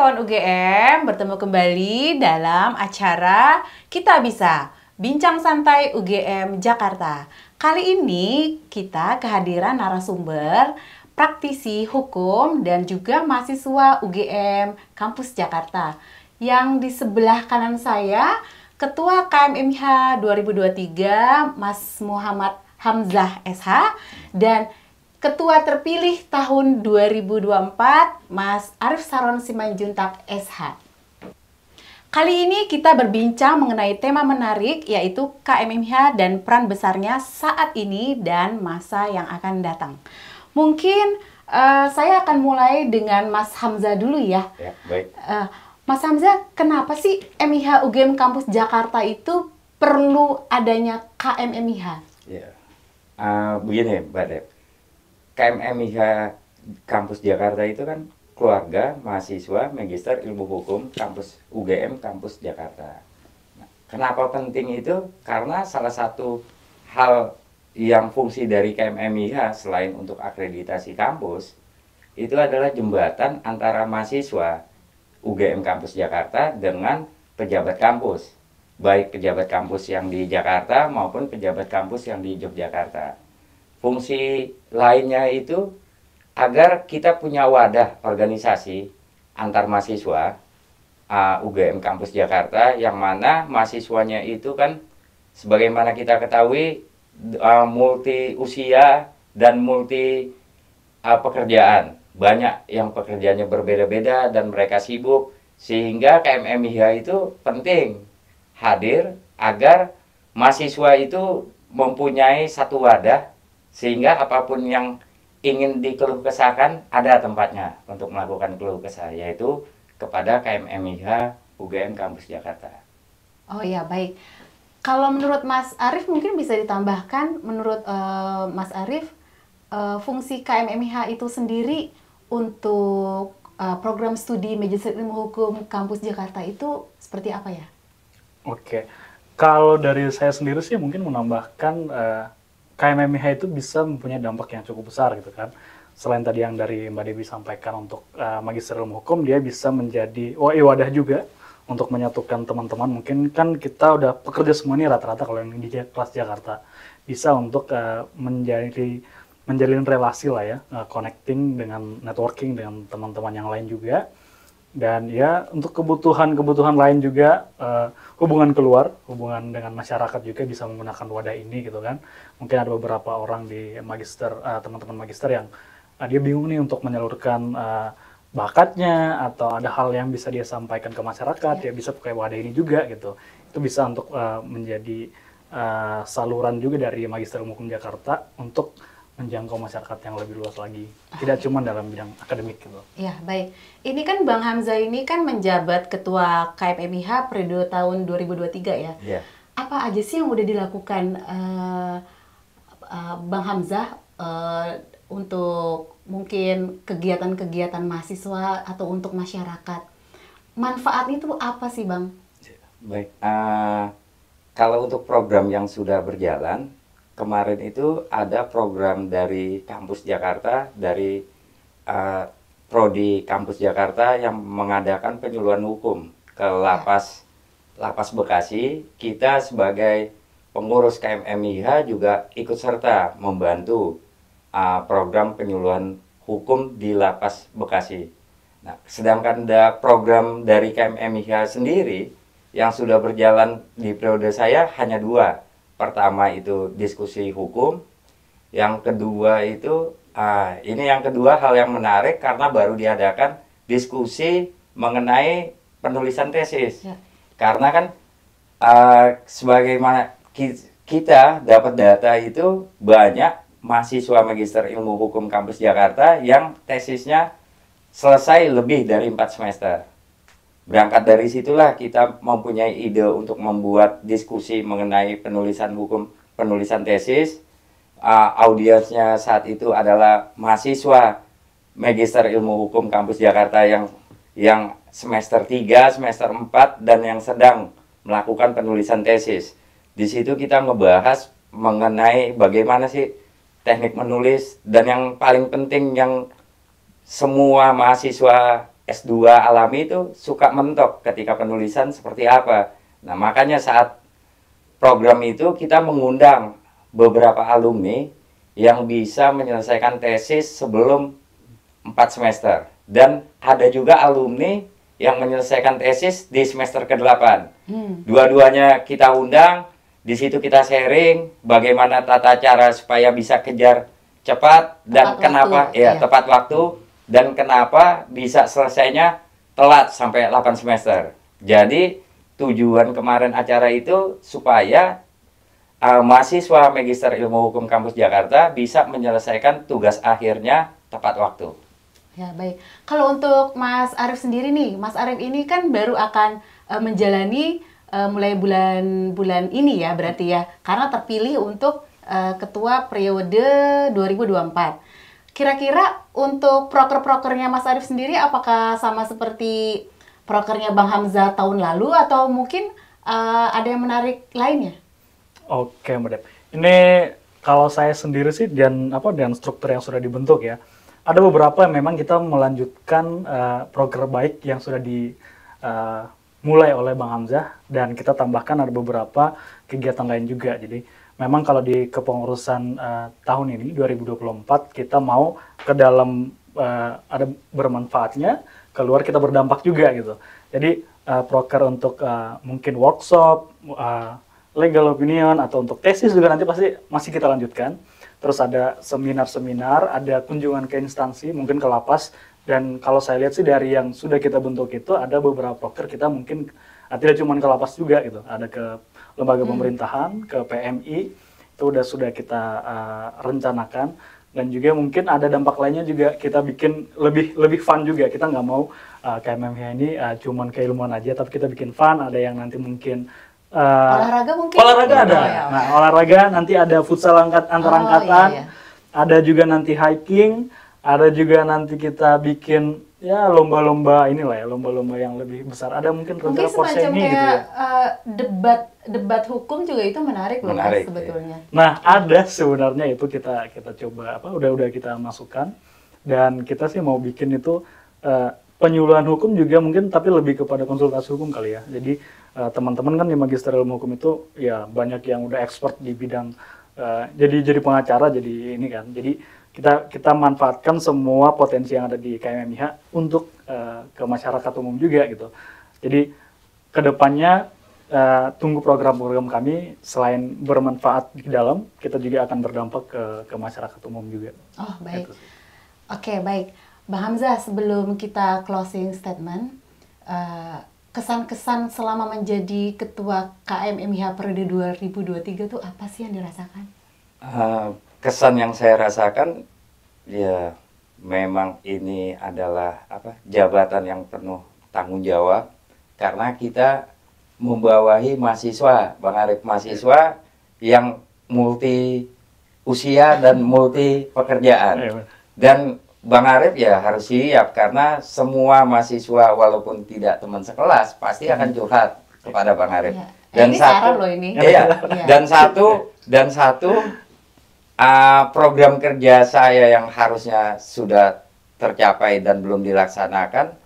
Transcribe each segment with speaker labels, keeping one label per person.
Speaker 1: kawan UGM, bertemu kembali dalam acara Kita Bisa, Bincang Santai UGM Jakarta. Kali ini kita kehadiran narasumber, praktisi hukum dan juga mahasiswa UGM Kampus Jakarta. Yang di sebelah kanan saya, Ketua KMMIH 2023, Mas Muhammad Hamzah SH, dan Ketua terpilih tahun 2024, Mas Arif Saron Simanjuntak SH. Kali ini kita berbincang mengenai tema menarik, yaitu KMMIH dan peran besarnya saat ini dan masa yang akan datang. Mungkin saya akan mulai dengan Mas Hamzah dulu ya.
Speaker 2: Ya, baik.
Speaker 1: Mas Hamzah, kenapa sih MIH UGM Kampus Jakarta itu perlu adanya KMMIH?
Speaker 2: Ya. Begini, Mbak Dep. KMMIH Kampus Jakarta itu kan keluarga mahasiswa Magister Ilmu Hukum Kampus UGM Kampus Jakarta. Nah, kenapa penting itu? Karena salah satu hal yang fungsi dari KMMIH selain untuk akreditasi kampus itu adalah jembatan antara mahasiswa UGM Kampus Jakarta dengan pejabat kampus, baik pejabat kampus yang di Jakarta maupun pejabat kampus yang di Yogyakarta. Fungsi lainnya itu agar kita punya wadah organisasi antar mahasiswa UGM Kampus Jakarta, yang mana mahasiswanya itu kan sebagaimana kita ketahui multi usia dan multi pekerjaan. Banyak yang pekerjaannya berbeda-beda dan mereka sibuk, sehingga KMMIH itu penting hadir agar mahasiswa itu mempunyai satu wadah, sehingga apapun yang ingin dikeluh kesahkan ada tempatnya untuk melakukan keluh kesah, yaitu kepada KMMIH UGM Kampus Jakarta.
Speaker 1: Oh ya, baik. Kalau menurut Mas Arif mungkin bisa ditambahkan, menurut Mas Arif, fungsi KMMIH itu sendiri untuk program studi Magister Ilmu Hukum Kampus Jakarta itu seperti apa ya?
Speaker 3: Oke, kalau dari saya sendiri sih mungkin menambahkan KMMIH itu bisa mempunyai dampak yang cukup besar gitu kan. Selain tadi yang dari Mbak Dewi sampaikan untuk Magister Ilmu Hukum, dia bisa menjadi wadah juga untuk menyatukan teman-teman. Mungkin kan kita udah pekerja semua nih rata-rata kalau yang di kelas Jakarta, bisa untuk menjalin relasi lah ya, connecting dengan networking dengan teman-teman yang lain juga. Dan ya untuk kebutuhan lain juga, hubungan keluar, hubungan dengan masyarakat juga bisa menggunakan wadah ini gitu kan. Mungkin ada beberapa orang di magister, teman-teman magister yang dia bingung nih untuk menyalurkan bakatnya, atau ada hal yang bisa dia sampaikan ke masyarakat, ya bisa pakai wadah ini juga gitu. Itu bisa untuk menjadi saluran juga dari Magister Ilmu Hukum Jakarta untuk menjangkau masyarakat yang lebih luas lagi, tidak cuma dalam bidang akademik gitu.
Speaker 1: Ya, baik. Ini kan Bang Hamzah ini kan menjabat Ketua KMMIH periode tahun 2023 ya.
Speaker 2: Ya.
Speaker 1: Apa aja sih yang udah dilakukan Bang Hamzah untuk mungkin kegiatan-kegiatan mahasiswa atau untuk masyarakat? Manfaatnya itu apa sih, Bang?
Speaker 2: Baik. Kalau untuk program yang sudah berjalan, kemarin itu ada program dari Kampus Jakarta, dari Prodi Kampus Jakarta yang mengadakan penyuluhan hukum ke Lapas Bekasi. Kita sebagai pengurus KMMIH juga ikut serta membantu program penyuluhan hukum di Lapas Bekasi. Nah, sedangkan program dari KMMIH sendiri yang sudah berjalan di periode saya hanya dua. Pertama itu diskusi hukum, yang kedua itu ini yang kedua hal yang menarik karena baru diadakan diskusi mengenai penulisan tesis. Ya. Karena kan sebagaimana kita dapat data itu banyak mahasiswa Magister Ilmu Hukum Kampus Jakarta yang tesisnya selesai lebih dari 4 semester. Berangkat dari situlah kita mempunyai ide untuk membuat diskusi mengenai penulisan hukum, penulisan tesis. Audiensnya saat itu adalah mahasiswa Magister Ilmu Hukum Kampus Jakarta yang semester 3, semester 4, dan yang sedang melakukan penulisan tesis. Di situ kita ngebahas mengenai bagaimana sih teknik menulis, dan yang paling penting yang semua mahasiswa S2 alami itu suka mentok ketika penulisan seperti apa. Nah, makanya saat program itu kita mengundang beberapa alumni yang bisa menyelesaikan tesis sebelum 4 semester. Dan ada juga alumni yang menyelesaikan tesis di semester ke-8. Dua-duanya kita undang, di situ kita sharing bagaimana tata cara supaya bisa kejar cepat dan kenapa tepat waktu dan kenapa bisa selesainya telat sampai 8 semester. Jadi tujuan kemarin acara itu supaya mahasiswa Magister Ilmu Hukum Kampus Jakarta bisa menyelesaikan tugas akhirnya tepat waktu.
Speaker 1: Ya, baik. Kalau untuk Mas Arief sendiri nih, Mas Arief ini kan baru akan menjalani mulai bulan ini ya berarti ya, karena terpilih untuk ketua periode 2024. Kira-kira untuk proker-prokernya Mas Arief sendiri apakah sama seperti prokernya Bang Hamzah tahun lalu atau mungkin ada yang menarik lainnya?
Speaker 3: Oke, Mbak Dep. Ini kalau saya sendiri sih dan struktur yang sudah dibentuk ya. Ada beberapa yang memang kita melanjutkan proker baik yang sudah dimulai oleh Bang Hamzah dan kita tambahkan ada beberapa kegiatan lain juga. Jadi memang kalau di kepengurusan tahun ini 2024 kita mau ke dalam ada bermanfaatnya, keluar kita berdampak juga gitu. Jadi proker untuk mungkin workshop, legal opinion atau untuk tesis juga nanti pasti masih kita lanjutkan. Terus ada seminar-seminar, ada kunjungan ke instansi, mungkin ke lapas. Dan kalau saya lihat sih dari yang sudah kita bentuk itu ada beberapa proker kita mungkin tidak cuma ke lapas juga gitu. Ada ke lembaga pemerintahan, ke PMI, itu sudah kita rencanakan. Dan juga mungkin ada dampak lainnya juga kita bikin lebih fun juga. Kita nggak mau KMMH ini cuman keilmuan aja, tapi kita bikin fun. Ada yang nanti mungkin
Speaker 1: olahraga mungkin?
Speaker 3: Olahraga ada. Nah, olahraga nanti ada futsal antar angkatan. Ada juga nanti hiking, ada juga nanti kita bikin ya lomba-lomba inilah ya, lomba-lomba yang lebih besar. Ada mungkin rencana porseni gitu ya.
Speaker 1: Debat hukum juga itu menarik loh Mas, sebetulnya.
Speaker 3: Nah, ada sebenarnya itu kita coba udah kita masukkan dan kita sih mau bikin itu penyuluhan hukum juga mungkin tapi lebih kepada konsultasi hukum kali ya. Jadi teman-teman kan di Magister Ilmu Hukum itu ya banyak yang udah expert di bidang jadi pengacara jadi ini kan. Jadi kita manfaatkan semua potensi yang ada di KMMIH untuk ke masyarakat umum juga gitu. Jadi kedepannya tunggu program-program kami selain bermanfaat di dalam, kita juga akan berdampak ke masyarakat umum juga.
Speaker 1: Oh baik. Oke baik, Bang Hamzah sebelum kita closing statement. Kesan-kesan selama menjadi ketua KMMIH periode 2023 itu apa sih yang dirasakan?
Speaker 2: Kesan yang saya rasakan ya memang ini adalah jabatan yang penuh tanggung jawab karena kita membawahi mahasiswa, Bang Arief, mahasiswa yang multi usia dan multi pekerjaan. Dan Bang Arief ya harus siap karena semua mahasiswa walaupun tidak teman sekelas pasti akan curhat kepada Bang Arief.
Speaker 1: Ya. Dan ini saran loh ini.
Speaker 2: Iya. Dan satu program kerja saya yang harusnya sudah tercapai dan belum dilaksanakan,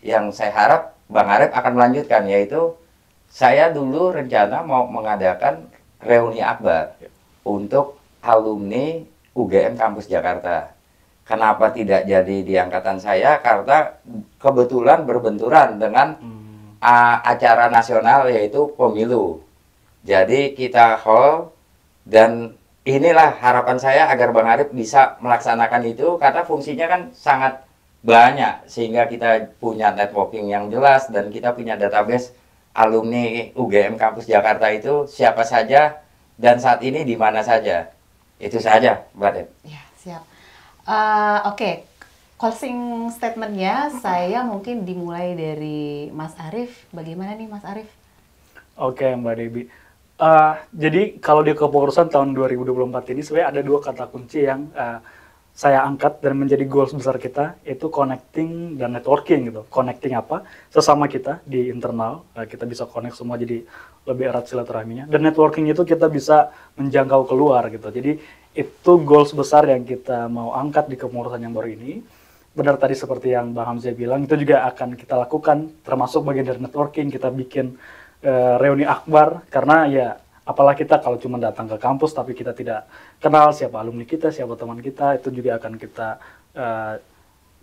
Speaker 2: yang saya harap Bang Arief akan melanjutkan, yaitu saya dulu rencana mau mengadakan reuni akbar untuk alumni UGM Kampus Jakarta. Kenapa tidak jadi di angkatan saya? Karena kebetulan berbenturan dengan acara nasional yaitu pemilu. Jadi kita hold dan inilah harapan saya agar Bang Arief bisa melaksanakan itu karena fungsinya kan sangat banyak sehingga kita punya networking yang jelas dan kita punya database alumni UGM Kampus Jakarta itu siapa saja dan saat ini di mana saja. Itu saja, Mbak Dep.
Speaker 1: Ya, siap. Oke, closing statementnya saya mungkin dimulai dari Mas Arief. Bagaimana nih Mas Arief?
Speaker 3: Oke Mbak Debbie. Jadi kalau di kepengurusan tahun 2024 ini sebenarnya ada dua kata kunci yang saya angkat dan menjadi goals besar kita, yaitu connecting dan networking gitu. Connecting apa? Sesama kita di internal, kita bisa connect semua jadi lebih erat silaturahminya. Dan networking itu kita bisa menjangkau keluar gitu. Jadi itu goals besar yang kita mau angkat di kepengurusan yang baru ini. benar tadi seperti yang Bang Hamzah bilang, itu juga akan kita lakukan, termasuk bagian dari networking. Kita bikin reuni akbar, karena ya apalah kita kalau cuma datang ke kampus tapi kita tidak kenal siapa alumni kita, siapa teman kita, itu juga akan kita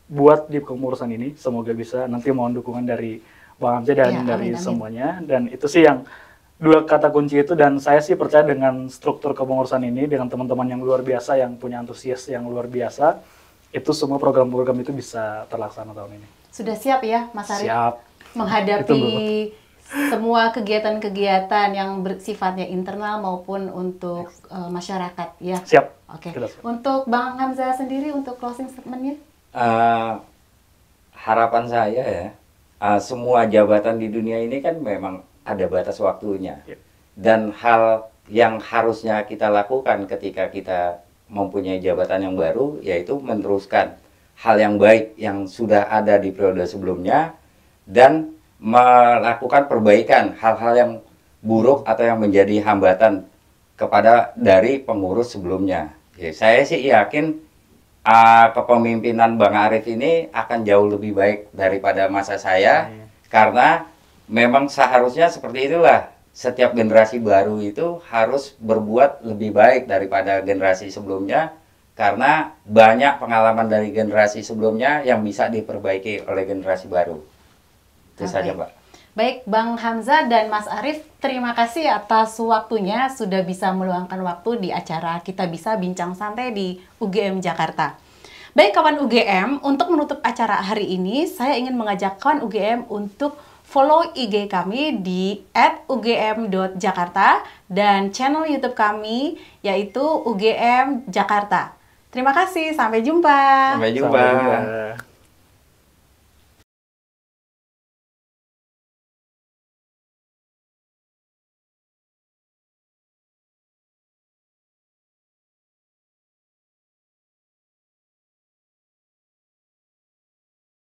Speaker 3: buat di kepengurusan ini. Semoga bisa, nanti mohon dukungan dari Bang Hamzah dan
Speaker 1: Ya,
Speaker 3: dari
Speaker 1: amin, amin.
Speaker 3: semuanya. Dan itu sih yang dua kata kunci itu, dan saya sih percaya dengan struktur kepengurusan ini, dengan teman-teman yang luar biasa, yang punya antusias yang luar biasa, itu semua program-program itu bisa terlaksana tahun ini.
Speaker 1: Sudah siap ya, Mas Arif?
Speaker 3: Siap.
Speaker 1: Menghadapi
Speaker 3: Itu
Speaker 1: semua kegiatan-kegiatan yang bersifatnya internal maupun untuk masyarakat ya.
Speaker 3: Siap.
Speaker 1: Oke.
Speaker 3: Kita siap.
Speaker 1: Untuk Bang Hamzah sendiri untuk closing statement-nya?
Speaker 2: Harapan saya ya, semua jabatan di dunia ini kan memang ada batas waktunya.
Speaker 3: Yep.
Speaker 2: Dan hal yang harusnya kita lakukan ketika kita mempunyai jabatan yang baru, yaitu meneruskan hal yang baik yang sudah ada di periode sebelumnya, dan melakukan perbaikan hal-hal yang buruk atau yang menjadi hambatan kepada dari pengurus sebelumnya. Ya, saya sih yakin kepemimpinan Bang Arif ini akan jauh lebih baik daripada masa saya, karena memang seharusnya seperti itulah. Setiap generasi baru itu harus berbuat lebih baik daripada generasi sebelumnya, karena banyak pengalaman dari generasi sebelumnya yang bisa diperbaiki oleh generasi baru. Itu saja, Mbak.
Speaker 1: Baik, Bang Hamzah dan Mas Arif, terima kasih atas waktunya sudah bisa meluangkan waktu di acara Kita Bisa Bincang Santai di UGM Jakarta. Baik kawan UGM, untuk menutup acara hari ini, saya ingin mengajak kawan UGM untuk follow IG kami di @ugm.jakarta dan channel YouTube kami yaitu UGM Jakarta. Terima kasih, sampai jumpa.
Speaker 2: Sampai jumpa.
Speaker 3: Sampai jumpa.